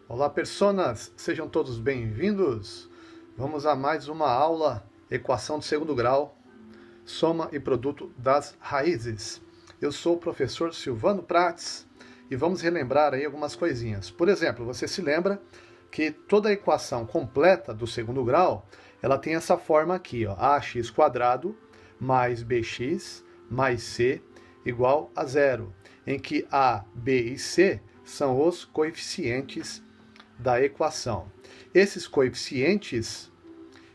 Olá, personas! Sejam todos bem-vindos! Vamos a mais uma aula, equação de segundo grau, soma e produto das raízes. Eu sou o professor Silvano Prates e vamos relembrar aí algumas coisinhas. Por exemplo, você se lembra que toda a equação completa do segundo grau, ela tem essa forma aqui, ó, ax² mais bx mais c igual a zero, em que a, b e c são os coeficientes da equação. Esses coeficientes,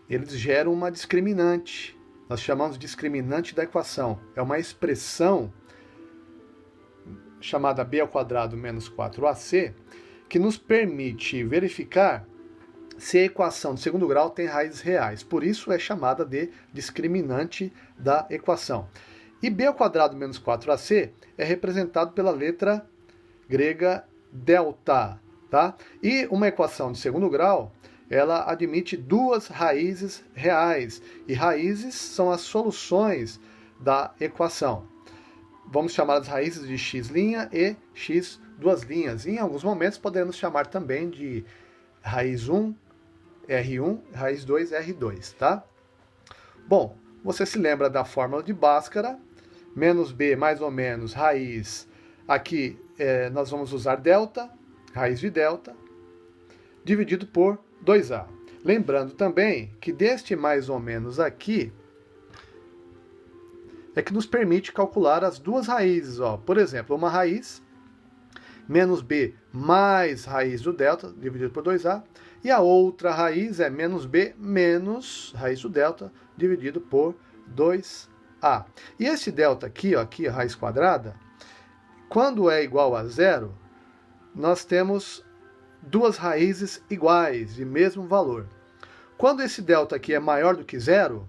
eles geram uma discriminante. Nós chamamos de discriminante da equação. É uma expressão chamada b² menos 4ac, que nos permite verificar se a equação de segundo grau tem raízes reais. Por isso é chamada de discriminante da equação. E b² menos 4ac é representado pela letra grega delta. Tá? E uma equação de segundo grau, ela admite duas raízes reais. E raízes são as soluções da equação. Vamos chamar as raízes de x' e x duas linhas. E em alguns momentos podemos chamar também de raiz 1, R1, raiz 2, R2. Tá? Bom, você se lembra da fórmula de Bhaskara, menos b mais ou menos raiz. Aqui nós vamos usar delta, raiz de delta, dividido por 2a. Lembrando também que deste mais ou menos aqui é que nos permite calcular as duas raízes. Ó. Por exemplo, uma raiz, menos b mais raiz do delta, dividido por 2a, e a outra raiz é menos b menos raiz do delta, dividido por 2a. E esse delta aqui, ó, aqui a raiz quadrada, quando é igual a zero, nós temos duas raízes iguais, de mesmo valor. Quando esse delta aqui é maior do que zero,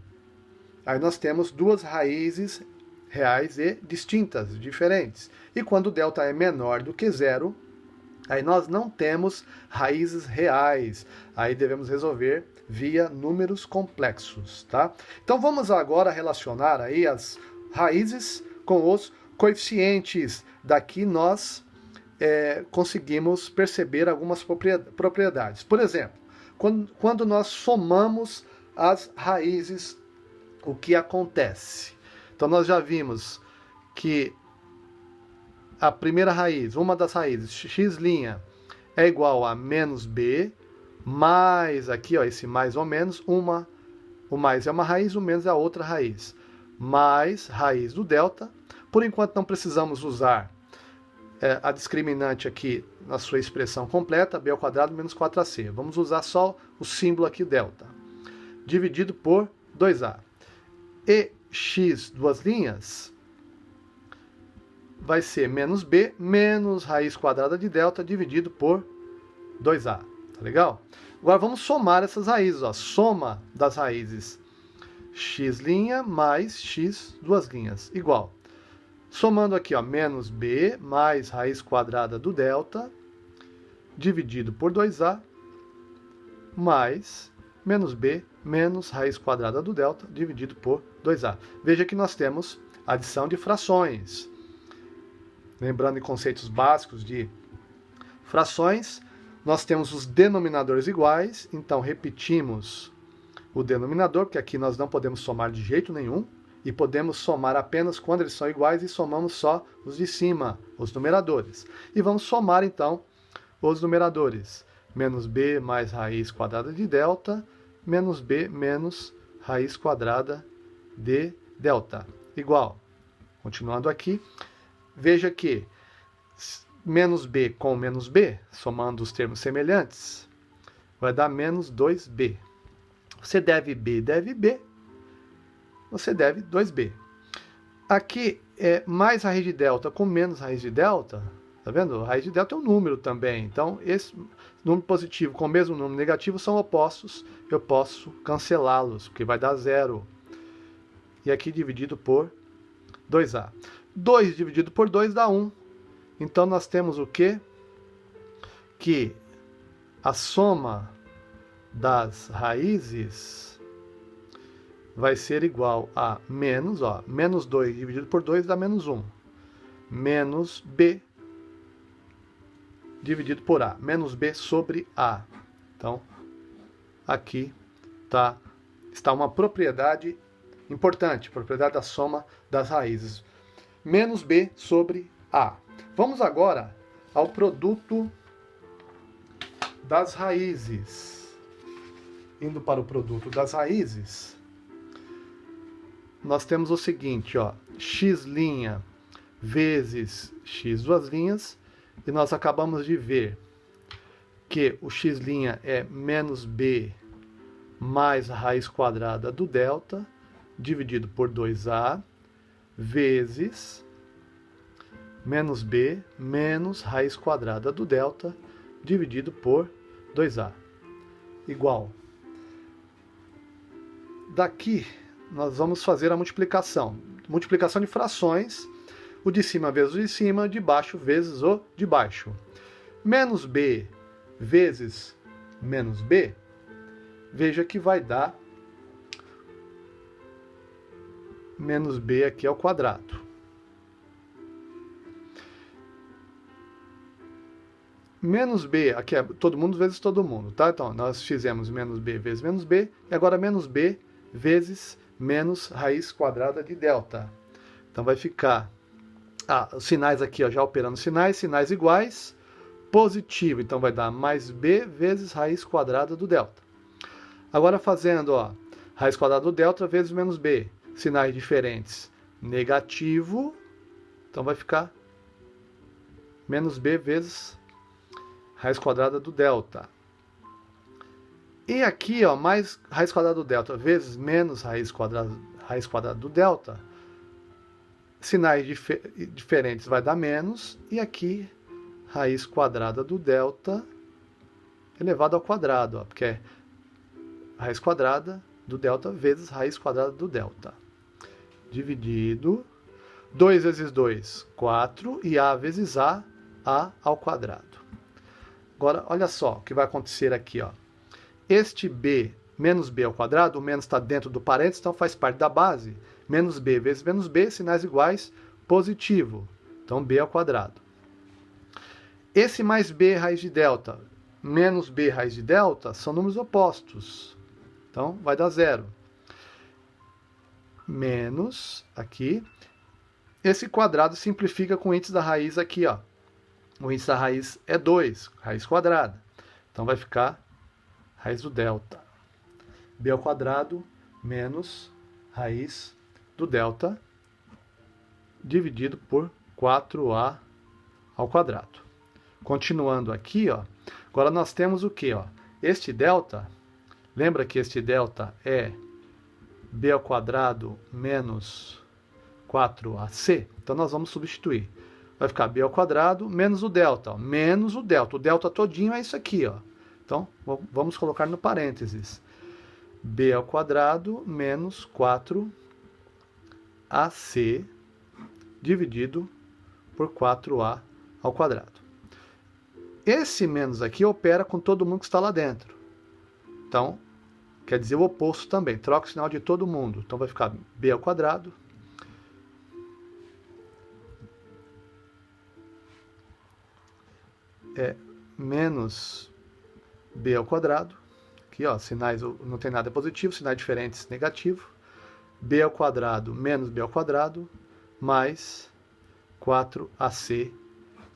aí nós temos duas raízes reais e distintas, diferentes. E quando o delta é menor do que zero, aí nós não temos raízes reais. Aí devemos resolver via números complexos, tá? Então vamos agora relacionar aí as raízes com os coeficientes. Daqui nós conseguimos perceber algumas propriedades. Por exemplo, quando nós somamos as raízes, o que acontece? Então nós já vimos que a primeira raiz, uma das raízes, x' é igual a menos b, mais aqui, ó, esse mais ou menos, o mais é uma raiz, o menos é a outra raiz, mais raiz do delta. Por enquanto não precisamos usar a discriminante aqui na sua expressão completa, b² menos 4ac. Vamos usar só o símbolo aqui, delta, dividido por 2a. E x duas linhas vai ser menos b menos raiz quadrada de delta, dividido por 2a. Tá legal? Agora vamos somar essas raízes. Ó. Soma das raízes x' mais x duas linhas, igual. Somando aqui, ó, menos b mais raiz quadrada do delta, dividido por 2a, mais menos b menos raiz quadrada do delta, dividido por 2a. Veja que nós temos adição de frações. Lembrando em conceitos básicos de frações, nós temos os denominadores iguais, então repetimos o denominador, porque aqui nós não podemos somar de jeito nenhum, e podemos somar apenas quando eles são iguais e somamos só os de cima, os numeradores. E vamos somar, então, os numeradores. Menos b mais raiz quadrada de delta, menos b menos raiz quadrada de delta. Igual. Continuando aqui, veja que menos b com menos b, somando os termos semelhantes, vai dar menos 2b. Você deve b, você deve 2b. Aqui é mais raiz de delta com menos raiz de delta. Tá vendo? Raiz de delta é um número também. Então, esse número positivo com o mesmo número negativo são opostos. Eu posso cancelá-los, porque vai dar zero. E aqui dividido por 2a. 2 dividido por 2 dá 1. Então, nós temos o quê? Que a soma das raízes vai ser igual a menos, ó, menos 2 dividido por 2 dá menos 1. Menos b dividido por A. Menos B sobre A. Então, aqui está uma propriedade importante, propriedade da soma das raízes. Menos B sobre A. Vamos agora ao produto das raízes. Indo para o produto das raízes, nós temos o seguinte, ó, x' vezes x duas linhas, e nós acabamos de ver que o x' é menos b mais a raiz quadrada do delta, dividido por 2a, vezes menos b menos raiz quadrada do delta, dividido por 2a, igual. Daqui, nós vamos fazer a multiplicação. Multiplicação de frações, o de cima vezes o de cima, de baixo vezes o de baixo. Menos b vezes menos b, veja que vai dar menos b aqui ao quadrado. Menos b, aqui é todo mundo vezes todo mundo, tá? Então, nós fizemos menos b vezes menos b, e agora menos b vezes menos raiz quadrada de delta. Então, vai ficar os sinais aqui, ó, já operando sinais iguais, positivo. Então, vai dar mais b vezes raiz quadrada do delta. Agora, fazendo, ó, raiz quadrada do delta vezes menos b, sinais diferentes, negativo. Então, vai ficar menos b vezes raiz quadrada do delta. E aqui, ó, mais raiz quadrada do delta vezes menos raiz quadrada do delta, sinais diferentes vai dar menos, e aqui raiz quadrada do delta elevado ao quadrado, ó, porque é raiz quadrada do delta vezes raiz quadrada do delta, dividido 2 vezes 2, 4, e a vezes a ao quadrado. Agora, olha só o que vai acontecer aqui, ó. Este b menos b ao quadrado, o menos está dentro do parênteses, então faz parte da base. Menos b vezes menos b, sinais iguais, positivo. Então, b ao quadrado. Esse mais b raiz de delta, menos b raiz de delta, são números opostos. Então, vai dar zero. Menos, aqui. Esse quadrado simplifica com o índice da raiz aqui, ó. O índice da raiz é 2, raiz quadrada. Então, vai ficar raiz do delta. B ao quadrado menos raiz do delta dividido por 4a ao quadrado. Continuando aqui, ó, agora nós temos o quê? Ó? Este delta, lembra que este delta é b ao quadrado menos 4ac? Então, nós vamos substituir. Vai ficar b ao quadrado menos o delta. Ó, menos o delta. O delta todinho é isso aqui, ó. Então, vamos colocar no parênteses. B ao quadrado menos 4ac dividido por 4a ao quadrado. Esse menos aqui opera com todo mundo que está lá dentro. Então, quer dizer o oposto também. Troca o sinal de todo mundo. Então, vai ficar b ao quadrado menos b ao quadrado. Aqui, ó, sinais, não tem nada positivo, sinais diferentes, negativo. B ao quadrado menos b ao quadrado, mais 4ac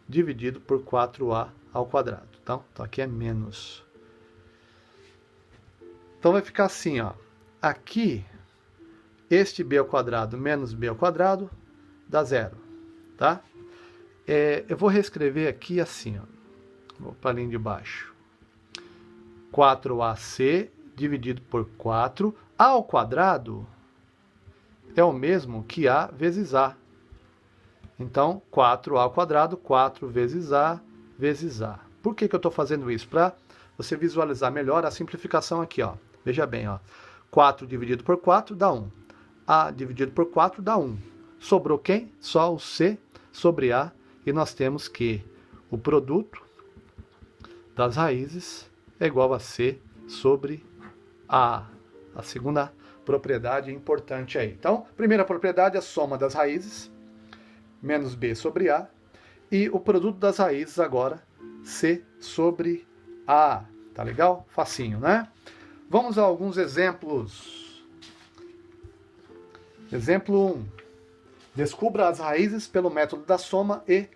dividido por 4a ao quadrado. Então aqui é menos. Então, vai ficar assim, ó. Aqui, este b ao quadrado menos b ao quadrado dá zero, tá? Eu vou reescrever aqui assim, ó. Vou para a linha de baixo. 4ac dividido por 4. A ao quadrado é o mesmo que a vezes a. Então, 4a ao quadrado, 4 vezes a vezes a. Por que eu estou fazendo isso? Para você visualizar melhor a simplificação aqui, ó. Veja bem, ó. 4 dividido por 4 dá 1. A dividido por 4 dá 1. Sobrou quem? Só o c sobre a. E nós temos que o produto das raízes é igual a c sobre a. A segunda propriedade importante aí. Então, primeira propriedade é a soma das raízes, menos b sobre a. E o produto das raízes agora C sobre A. Tá legal? Facinho, né? Vamos a alguns exemplos. Exemplo 1. Descubra as raízes pelo método da soma e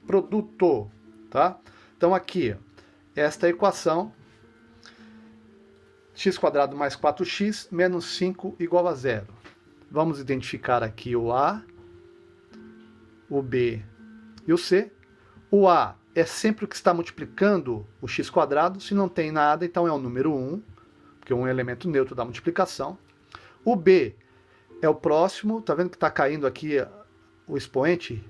produto. Tá? Então aqui, esta equação, x² mais 4x menos 5 igual a 0. Vamos identificar aqui o A, o B e o C. O A é sempre o que está multiplicando o x². Se não tem nada, então é o número 1, porque 1 é um elemento neutro da multiplicação. O B é o próximo, tá vendo que está caindo aqui o expoente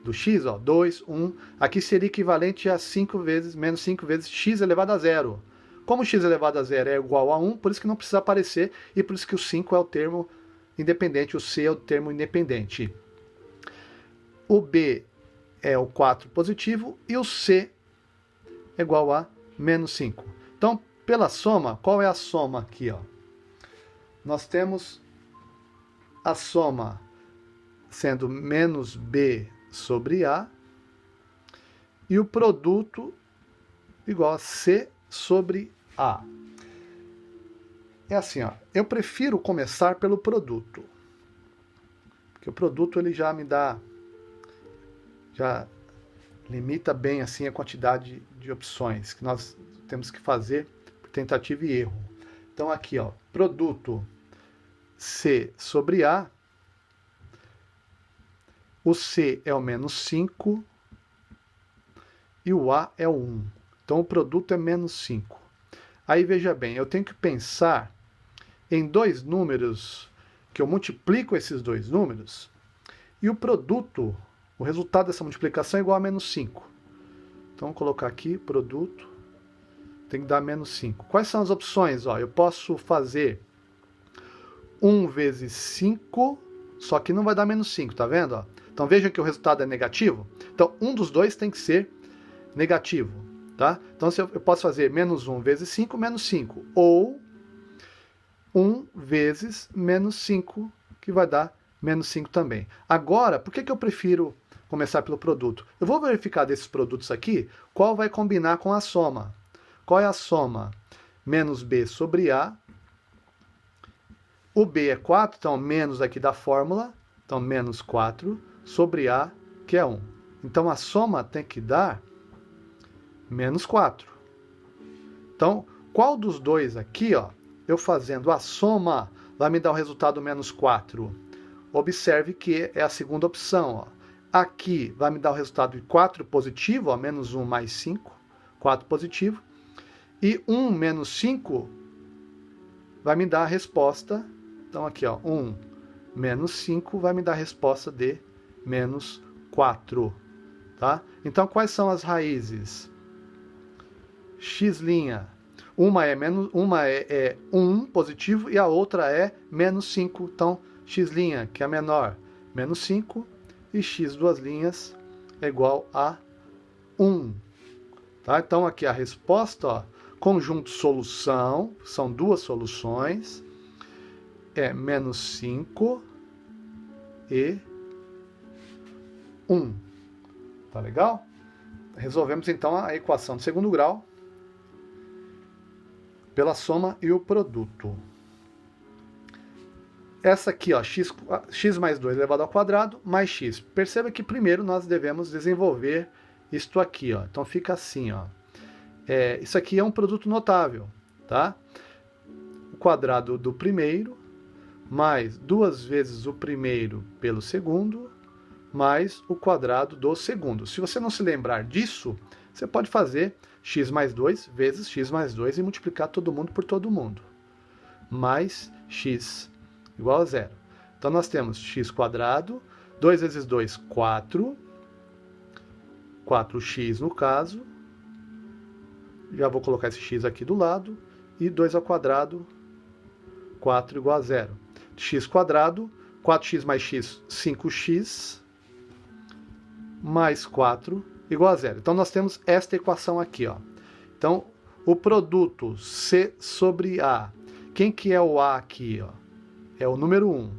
do x, ó, 2, 1. Aqui seria equivalente a 5 vezes, menos 5 vezes x elevado a 0. Como x elevado a 0 é igual a 1, por isso que não precisa aparecer, e por isso que o 5 é o termo independente, o C é o termo independente. O B é o 4 positivo e o C é igual a menos 5. Então, pela soma, qual é a soma aqui? Ó? Nós temos a soma sendo menos B sobre A e o produto igual a C sobre A. É assim, ó, eu prefiro começar pelo produto, porque o produto ele já me dá, já limita bem assim a quantidade de opções que nós temos que fazer por tentativa e erro. Então aqui, ó, produto C sobre A, o C é o menos 5 e o A é o 1. Então o produto é menos 5. Aí veja bem, eu tenho que pensar em dois números que eu multiplico esses dois números e o produto, o resultado dessa multiplicação é igual a menos 5. Então vou colocar aqui, produto, tem que dar menos 5. Quais são as opções? Ó, eu posso fazer 1 vezes 5, só que não vai dar menos 5, tá vendo? Ó? Então vejam que o resultado é negativo. Então um dos dois tem que ser negativo. Tá? Então eu posso fazer menos 1 vezes 5, menos 5. Ou 1 vezes menos 5, que vai dar menos 5 também. Agora, por que eu prefiro começar pelo produto? Eu vou verificar desses produtos aqui, qual vai combinar com a soma. Qual é a soma? Menos B sobre A. O B é 4, então menos aqui da fórmula. Então menos 4 sobre A, que é 1. Então a soma tem que dar menos 4. Então, qual dos dois aqui, ó, eu fazendo a soma, vai me dar o resultado menos 4. Observe que é a segunda opção. Ó. Aqui vai me dar o resultado de 4 positivo, ó, menos 1 mais 5, 4 positivo. E 1 menos 5 vai me dar a resposta. Então, aqui, ó, 1 menos 5 vai me dar a resposta de menos 4. Tá? Então, quais são as raízes? X'. Uma é 1 positivo e a outra é menos 5. Então, x', que é a menor, menos 5. E x duas linhas é igual a 1. Tá? Então, aqui a resposta, ó, conjunto solução, são duas soluções, é menos 5 e 1. Tá legal? Resolvemos então a equação de segundo grau pela soma e o produto. Essa aqui, ó, x mais 2 elevado ao quadrado mais x. Perceba que primeiro nós devemos desenvolver isto aqui. Ó. Então fica assim. Ó. Isso aqui é um produto notável. Tá? O quadrado do primeiro mais 2 vezes o primeiro pelo segundo mais o quadrado do segundo. Se você não se lembrar disso, você pode fazer x mais 2 vezes x mais 2 e multiplicar todo mundo por todo mundo. Mais x igual a 0. Então nós temos x², 2 vezes 2, 4. 4x no caso. Já vou colocar esse x aqui do lado. E 2 ao quadrado, 4 igual a 0. x², 4x mais x, 5x. Mais 4 igual a 0. Então nós temos esta equação aqui. Ó. Então o produto C sobre A. Quem que é o A aqui? Ó? É o número 1.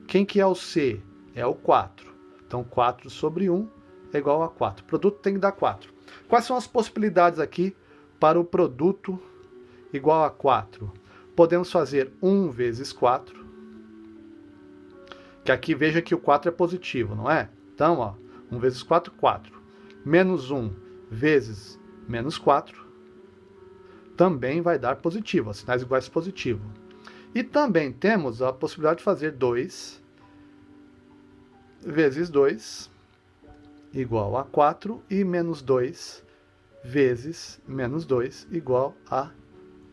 Quem que é o C? É o 4. Então 4 sobre 1 é igual a 4. O produto tem que dar 4. Quais são as possibilidades aqui para o produto igual a 4? Podemos fazer 1 vezes 4, que aqui veja que o 4 é positivo, não é? Então, ó, 1 vezes 4, 4. Menos 1 vezes menos 4 também vai dar positivo, sinais iguais positivo. E também temos a possibilidade de fazer 2 vezes 2 igual a 4 e menos 2 vezes menos 2 igual a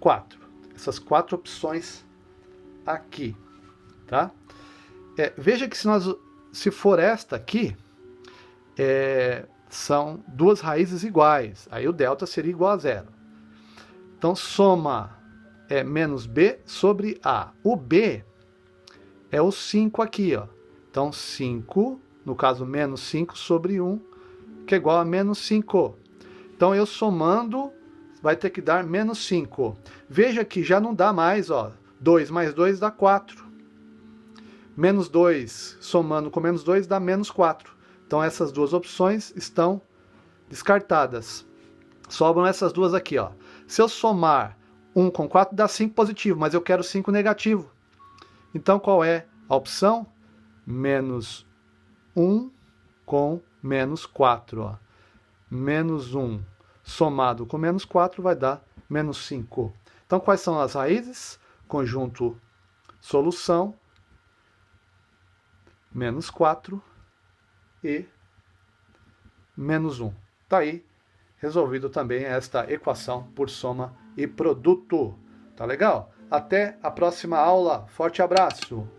4. Essas 4 opções aqui, tá? Veja que se for esta aqui, são duas raízes iguais. Aí o delta seria igual a 0. Então, soma menos b sobre a. O b é o 5 aqui, ó. Então, 5, no caso, menos 5 sobre 1, que é igual a menos 5. Então, eu somando, vai ter que dar menos 5. Veja que já não dá mais, ó. 2 mais 2 dá 4. Menos 2, somando com menos 2, dá menos 4. Então, essas duas opções estão descartadas. Sobram essas duas aqui, ó. Se eu somar 1 com 4, dá 5 positivo, mas eu quero 5 negativo. Então, qual é a opção? Menos 1 com menos 4. Ó. Menos 1 somado com menos 4 vai dar menos 5. Então, quais são as raízes? Conjunto solução, menos 4 e menos 1. Está aí resolvido também esta equação por soma e produto. Tá legal? Até a próxima aula. Forte abraço!